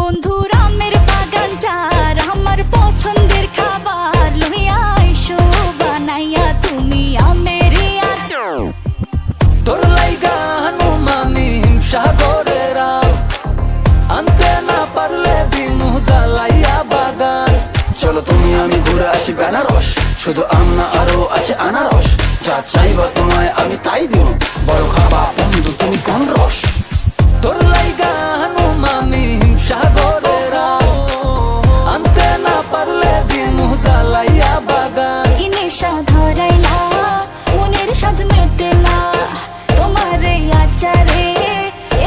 বন্ধুর আমের বাগান যার আমার পছন্দের খাবার লইয়া আইসো বানাইয়া তুমি আমের আচার। তোর লাইগা হানুমামি হিমসাগরের আম, আনতে না পারলে দিমু জ্বালাইয়া বাগান। চলো তুমি আমি ঘুরে আসি বেনারস, শুধু আম না আরো আছে আনারস। যা চাইবা তোমায় আমি তাই দিব, বড় খাবা বন্ধু তুমি কোন রস। তোর লাইগা হানুমামি হিমসাগরের আম, আনতে না পারলে দিমু জ্বালাইয়া বাগান। কি নেশা ধরাইলা মনের স্বাদ মেটে না তোমার এই আচারে,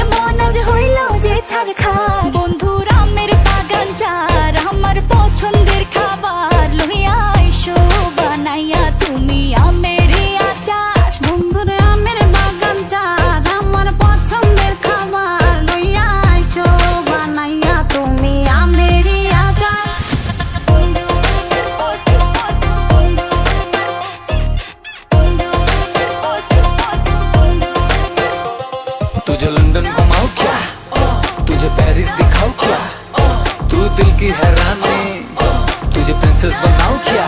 এমন আজ হইল যে ছাড় খা। বন্ধুর আমের বাগান যার আমার পছন্দের খাবার লইয়া আইসো বানাইয়া তুমি আমের আচার। বন্ধুরে আমের বাগান যার আমার পছন্দের খাবার লইয়া আইসো বানাইয়া তুমি আমের আচার। तुझे लंदन घुमाओ क्या, तुझे पेरिस दिखाओ क्या, तू दिल की हैरानी, तुझे प्रिंसेस बनाओ क्या।